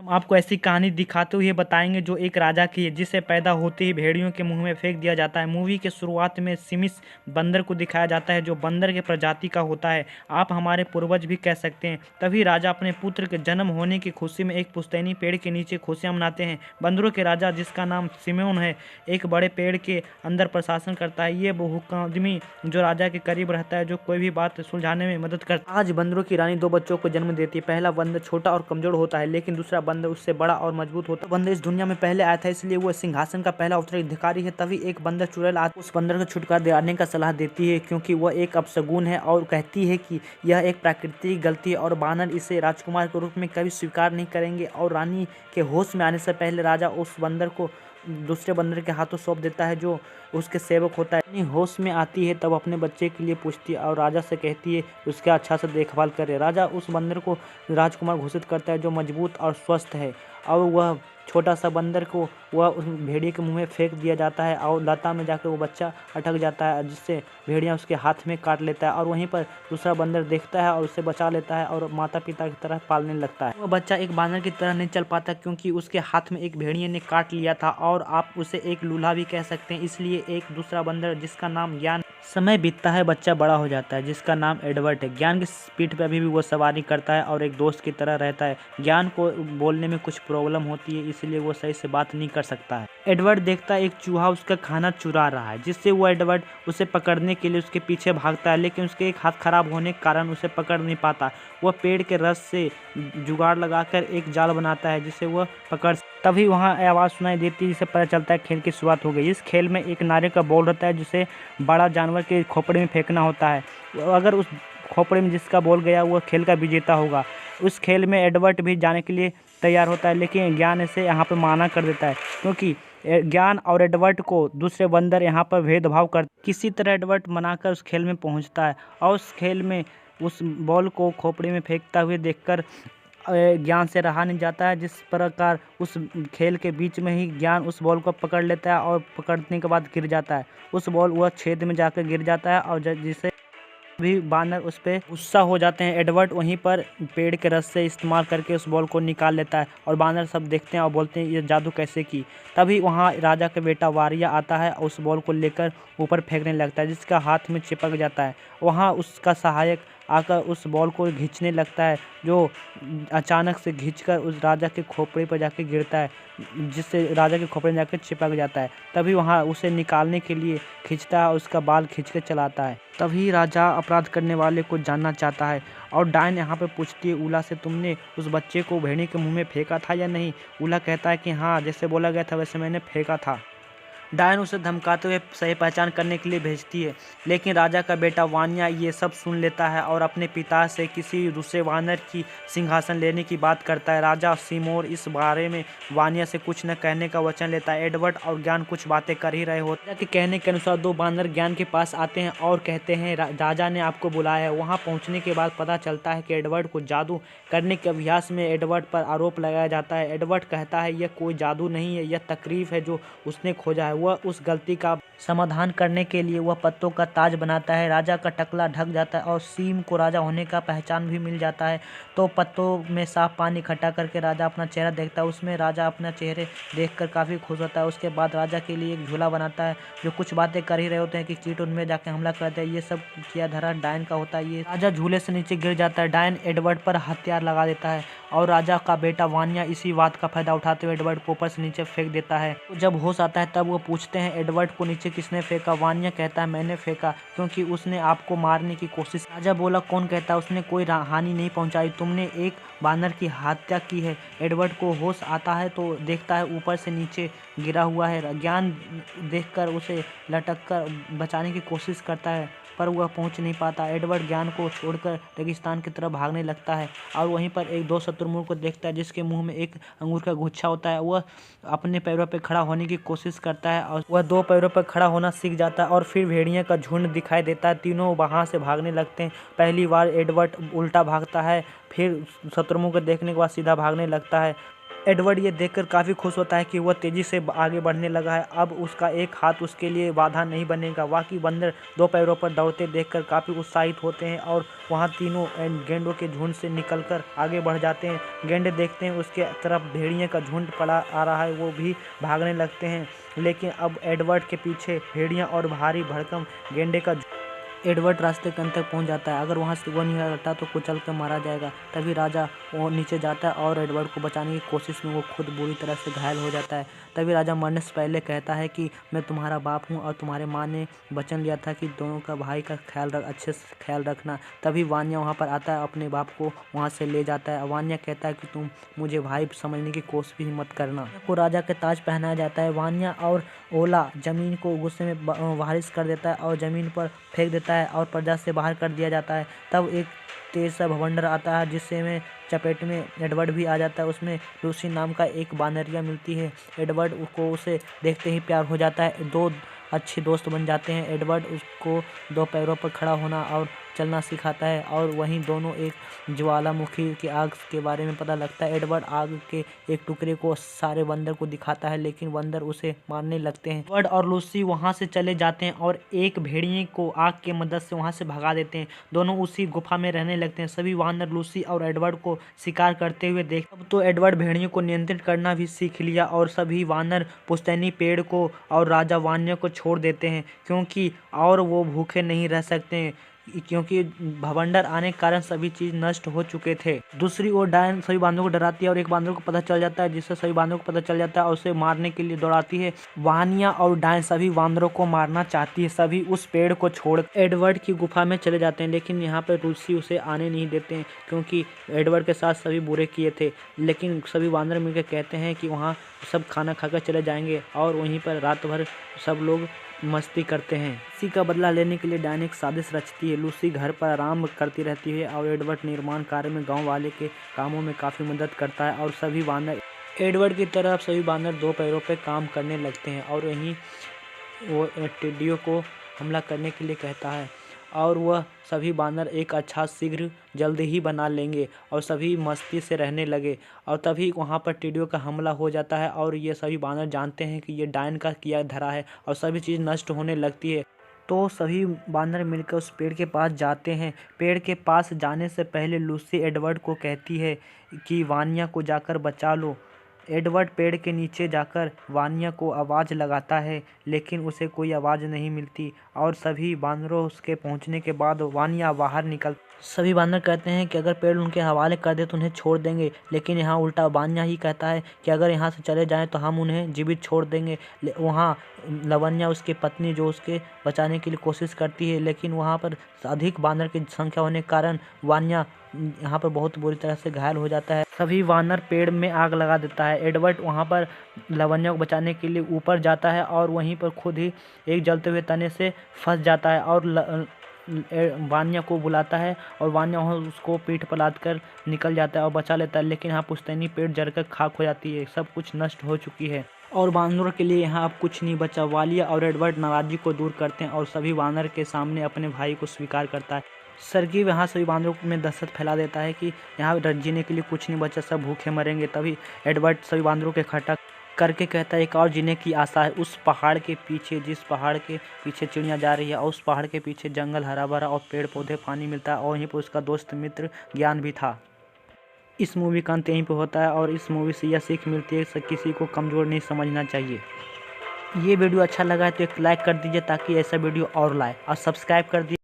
हम आपको ऐसी कहानी दिखाते हुए बताएंगे जो एक राजा की है, जिसे पैदा होते ही भेड़ियों के मुंह में फेंक दिया जाता है। मूवी के शुरुआत में सिमिस बंदर को दिखाया जाता है, जो बंदर के प्रजाति का होता है। आप हमारे पूर्वज भी कह सकते हैं। तभी राजा अपने पुत्र के जन्म होने की खुशी में एक पुश्तैनी पेड़ के नीचे खुशियां मनाते हैं। बंदरों के राजा, जिसका नाम सिमोन है, एक बड़े पेड़ के अंदर प्रशासन करता है। ये वो आदमी जो राजा के करीब रहता है, जो कोई भी बात सुलझाने में मदद करता है। आज बंदरों की रानी 2 बच्चों को जन्म देती है। पहला बंदर छोटा और कमजोर होता है, लेकिन दूसरा बंदर उससे बड़ा और मजबूत होता है। बंदर इस दुनिया में पहले आया था, इसलिए वो सिंहासन का पहला उत्तराधिकारी है। तभी एक बंदर चुड़ैल उस बंदर को छुटकारा दिलाने का सलाह देती है, क्योंकि वह एक अपशगुन है, और कहती है कि यह एक प्राकृतिक गलती है और बानर इसे राजकुमार के रूप में कभी स्वीकार नहीं करेंगे। और रानी के होश में आने से पहले राजा उस बंदर को दूसरे बंदर के हाथों सौंप देता है, जो उसके सेवक होता है। रानी होश में आती है, तब अपने बच्चे के लिए पूछती है और राजा से कहती है उसका अच्छा से देखभाल करे। राजा उस बंदर को राजकुमार घोषित करता है, जो मजबूत और स्वस्थ है। और वह छोटा सा बंदर को वह उस भेड़िए के मुंह में फेंक दिया जाता है, और लता में जाकर वो बच्चा अटक जाता है, जिससे भेड़िया उसके हाथ में काट लेता है। और वहीं पर दूसरा बंदर देखता है और उसे बचा लेता है और माता पिता की तरह पालने लगता है। वह बच्चा एक बानर की तरह नहीं चल पाता, क्योंकि उसके हाथ में एक भेड़िए ने काट लिया था, और आप उसे एक लूल्हा भी कह सकते हैं। इसलिए एक दूसरा बंदर, जिसका नाम ज्ञान, समय बीतता है, बच्चा बड़ा हो जाता है, जिसका नाम एडवर्ड है। ज्ञान की पीठ पर अभी भी वो सवारी करता है और एक दोस्त की तरह रहता है। ज्ञान को बोलने में कुछ प्रॉब्लम होती है, इसलिए वो सही से बात नहीं कर सकता है। एडवर्ड देखता है एक चूहा उसका खाना चुरा रहा है, जिससे वो एडवर्ड उसे पकड़ने के लिए उसके पीछे भागता है, लेकिन उसके एक हाथ खराब होने के कारण उसे पकड़ नहीं पाता। वह पेड़ के रस से जुगाड़ लगाकर एक जाल बनाता है, जिसे वह पकड़। तभी वहाँ आवाज़ सुनाई देती है, जिससे पता चलता है खेल की शुरुआत हो गई। इस खेल में एक नारियल का बॉल रहता है, जिसे बड़ा जानवर के खोपड़े में फेंकना होता है। अगर उस खोपड़े में जिसका बॉल गया, वह खेल का विजेता होगा। उस खेल में एडवर्ड भी जाने के लिए तैयार होता है, लेकिन ज्ञान इसे यहाँ पर मना कर देता है, क्योंकि ज्ञान और एडवर्ड को दूसरे बंदर यहाँ पर भेदभाव कर। किसी तरह एडवर्ड मनाकर उस खेल में पहुँचता है, और उस खेल में उस बॉल को खोपड़ी में फेंकता हुए देखकर ज्ञान से रहा नहीं जाता है। जिस प्रकार उस खेल के बीच में ही ज्ञान उस बॉल को पकड़ लेता है, और पकड़ने के बाद गिर जाता है। उस बॉल वह छेद में जाकर गिर जाता है, और जिसे भी बानर उस पर गुस्सा हो जाते हैं। एडवर्ड वहीं पर पेड़ के रस से इस्तेमाल करके उस बॉल को निकाल लेता है, और बानर सब देखते हैं और बोलते हैं ये जादू कैसे की। तभी वहाँ राजा का बेटा वारिया आता है और उस बॉल को लेकर ऊपर फेंकने लगता है, जिसका हाथ में चिपक जाता है। वहाँ उसका सहायक आकर उस बॉल को खींचने लगता है, जो अचानक से खींचकर उस राजा के खोपड़े पर जाकर गिरता है, जिससे राजा के खोपड़े में जाकर चिपक जाता है। तभी वहाँ उसे निकालने के लिए खींचता है, उसका बाल खींचकर चलाता है। तभी राजा अपराध करने वाले को जानना चाहता है, और डायन यहाँ पे पूछती है उला से, तुमने उस बच्चे को भेड़िए के मुंह में फेंका था या नहीं? उला कहता है कि हाँ, जैसे बोला गया था वैसे मैंने फेंका था। डायन उसे धमकाते हुए सही पहचान करने के लिए भेजती है, लेकिन राजा का बेटा वानिया ये सब सुन लेता है और अपने पिता से किसी दूसरे वानर की सिंहासन लेने की बात करता है। राजा सिमोर इस बारे में वानिया से कुछ न कहने का वचन लेता है। एडवर्ड और ज्ञान कुछ बातें कर ही रहे होते हैं। राजा के कहने के अनुसार 2 बानर ज्ञान के पास आते हैं और कहते हैं राजा ने आपको बुलाया है। वहाँ पहुँचने के बाद पता चलता है कि एडवर्ड को जादू करने के अभ्यास में एडवर्ड पर आरोप लगाया जाता है। एडवर्ड कहता है यह कोई जादू नहीं है, यह तकरीफ है जो उसने खोजा है। वह उस गलती का समाधान करने के लिए वह पत्तों का ताज बनाता है। राजा का टकला ढक जाता है और सीम को राजा होने का पहचान भी मिल जाता है। तो पत्तों में साफ पानी इकट्ठा करके राजा अपना चेहरा देखता है, उसमें राजा अपना चेहरे देखकर काफ़ी खुश होता है। उसके बाद राजा के लिए एक झूला बनाता है, जो कुछ बातें कर ही रहे होते हैं कि कीट उनमें जाके हमला करते हैं। ये सब किया धरा डायन का होता है। ये राजा झूले से नीचे गिर जाता है। डायन एडवर्ड पर हथियार लगा देता है, और राजा का बेटा वानिया इसी बात का फायदा उठाते हुए एडवर्ड को ऊपर से नीचे फेंक देता है। तो जब होश आता है तब वो पूछते हैं एडवर्ड को नीचे किसने फेंका? वानिया कहता है मैंने फेंका, क्योंकि उसने आपको मारने की कोशिश। राजा बोला कौन कहता है? उसने कोई हानि नहीं पहुंचाई, तुमने एक बानर की हत्या की है। एडवर्ड को होश आता है तो देखता है ऊपर से नीचे गिरा हुआ है। ज्ञान देखकर उसे लटक कर बचाने की कोशिश करता है, पर वह पहुंच नहीं पाता। एडवर्ड ज्ञान को छोड़कर रेगिस्तान की तरफ भागने लगता है, और वहीं पर एक 2 शत्रुमुर्ग को देखता है, जिसके मुंह में एक अंगूर का गुच्छा होता है। वह अपने पैरों पर खड़ा होने की कोशिश करता है, और वह 2 पैरों पर खड़ा होना सीख जाता है, और फिर भेड़ियों का झुंड दिखाई देता है। तीनों वहां से भागने लगते हैं। पहली बार एडवर्ड उल्टा भागता है, फिर शत्रुमुर्ग को देखने के बाद सीधा भागने लगता है। एडवर्ड ये देखकर काफ़ी खुश होता है कि वह तेज़ी से आगे बढ़ने लगा है। अब उसका एक हाथ उसके लिए बाधा नहीं बनेगा। बाकी बंदर 2 पैरों पर दौड़ते देखकर काफ़ी उत्साहित होते हैं और वहाँ तीनों गेंडों के झुंड से निकलकर आगे बढ़ जाते हैं। गेंडे देखते हैं उसके तरफ भेड़िए का झुंड पड़ा आ रहा है, वो भी भागने लगते हैं। लेकिन अब एडवर्ड के पीछे भेड़िया और भारी भरकम गेंडे का एडवर्ड रास्ते के अंत तक पहुंच जाता है। अगर वहां से वो नहीं हटा तो कुचल कर मारा जाएगा। तभी राजा वो नीचे जाता है और एडवर्ड को बचाने की कोशिश में वो खुद बुरी तरह से घायल हो जाता है। तभी राजा मरने से पहले कहता है कि मैं तुम्हारा बाप हूँ और तुम्हारे माँ ने वचन लिया था कि दोनों का भाई का अच्छे से ख्याल रखना। तभी वान्या वहाँ पर आता है, अपने बाप को वहाँ से ले जाता है। वान्या कहता है कि तुम मुझे भाई समझने की कोशिश भी मत करना। को राजा के ताज पहनाया जाता है। वान्या और ओला जमीन को गुस्से में वारिस कर देता है और ज़मीन पर फेंक देता है और प्रजा से बाहर कर दिया जाता है। तब एक तेज सा भवंडर आता है जिससे में चपेट में एडवर्ड भी आ जाता है। उसमें लूसी नाम का एक बानरिया मिलती है। एडवर्ड को उसे देखते ही प्यार हो जाता है। 2 अच्छे दोस्त बन जाते हैं। एडवर्ड उसको 2 पैरों पर खड़ा होना और चलना सिखाता है और वहीं दोनों एक ज्वालामुखी की आग के बारे में पता लगता है। एडवर्ड आग के एक टुकड़े को सारे बंदर को दिखाता है, लेकिन बंदर उसे मारने लगते हैं। एडवर्ड और लूसी वहां से चले जाते हैं और एक भेड़िए को आग की मदद से वहां से भगा देते हैं। दोनों उसी गुफा में रहने लगते हैं। सभी वानर लूसी और एडवर्ड को शिकार करते हुए देख अब तो एडवर्ड भेड़ियों को नियंत्रित करना भी सीख लिया और सभी वानर पुश्तैनी पेड़ को और राजा वान्य को छोड़ देते हैं, क्योंकि और वो भूखे नहीं रह सकते हैं, क्योंकि भवंडर आने के कारण सभी चीज नष्ट हो चुके थे। दूसरी ओर डायन सभी बांदरों को डराती है और एक बांदर को पता चल जाता है, जिससे सभी बांदरों को पता चल जाता है और उसे मारने के लिए दौड़ाती है। वानिया और डायन सभी बांदरों को मारना चाहती है। सभी उस पेड़ को छोड़ एडवर्ड की गुफा में चले जाते हैं, लेकिन यहाँ पर लूसी उसे आने नहीं देते हैं, क्योंकि एडवर्ड के साथ सभी बुरे किए थे। लेकिन सभी बांदर मिलकर कहते हैं कि वहाँ सब खाना खाकर चले जाएंगे और वहीं पर रात भर सब लोग मस्ती करते हैं। इसी का बदला लेने के लिए डायन एक साजिश रचती है। लूसी घर पर आराम करती रहती है और एडवर्ड निर्माण कार्य में गांव वाले के कामों में काफ़ी मदद करता है और सभी बानर एडवर्ड की तरफ सभी बानर 2 पैरों पर काम करने लगते हैं और वहीं वो टिड्डियों को हमला करने के लिए कहता है और वह सभी बानर एक अच्छा शीघ्र जल्दी ही बना लेंगे और सभी मस्ती से रहने लगे। और तभी वहाँ पर टिड्डियों का हमला हो जाता है और ये सभी बानर जानते हैं कि ये डायन का किया धरा है और सभी चीज़ नष्ट होने लगती है। तो सभी बानर मिलकर उस पेड़ के पास जाते हैं। पेड़ के पास जाने से पहले लूसी एडवर्ड को कहती है कि वानिया को जाकर बचा लो। एडवर्ड पेड़ के नीचे जाकर वानिया को आवाज़ लगाता है, लेकिन उसे कोई आवाज़ नहीं मिलती और सभी बानरों उसके पहुंचने के बाद वानिया बाहर निकल सभी बानर कहते हैं कि अगर पेड़ उनके हवाले कर दे तो उन्हें छोड़ देंगे, लेकिन यहाँ उल्टा वानिया ही कहता है कि अगर यहाँ से चले जाएं तो हम उन्हें जीवित छोड़ देंगे। वहाँ लवन्या उसकी पत्नी जो उसके बचाने के लिए कोशिश करती है, लेकिन वहाँ पर अधिक बानर की संख्या होने के कारण वानिया यहाँ पर बहुत बुरी तरह से घायल हो जाता है। सभी वानर पेड़ में आग लगा देता है। एडवर्ड वहाँ पर लवन्या को बचाने के लिए ऊपर जाता है और वहीं पर खुद ही एक जलते हुए तने से फंस जाता है और वानिया को बुलाता है और वानिया उसको पीठ पर लाद कर निकल जाता है और बचा लेता है। लेकिन यहाँ पुश्तैनी पेड़ जलकर खाक हो जाती है, सब कुछ नष्ट हो चुकी है और बानरों के लिए यहाँ अब कुछ नहीं बचा। वालिया और एडवर्ड नाराजगी को दूर करते हैं और सभी बानर के सामने अपने भाई को स्वीकार करता है। सरगी यहाँ सभी बानरों में दहशत फैला देता है कि यहाँ जीने के लिए कुछ नहीं बचा, सब भूखे मरेंगे। तभी एडवर्ड सभी बानरों के इकट्ठा करके कहता है एक और जीने की आशा है उस पहाड़ के पीछे, जिस पहाड़ के पीछे चिड़िया जा रही है, और उस पहाड़ के पीछे जंगल हरा भरा और पेड़ पौधे पानी मिलता है और वहीं पर उसका दोस्त मित्र ज्ञान भी था। इस मूवी का अंत यहीं पर होता है और इस मूवी से यह सीख मिलती है किसी को कमज़ोर नहीं समझना चाहिए। ये वीडियो अच्छा लगा है तो एक लाइक कर दीजिए ताकि ऐसा वीडियो और लाए और सब्सक्राइब कर दीजिए।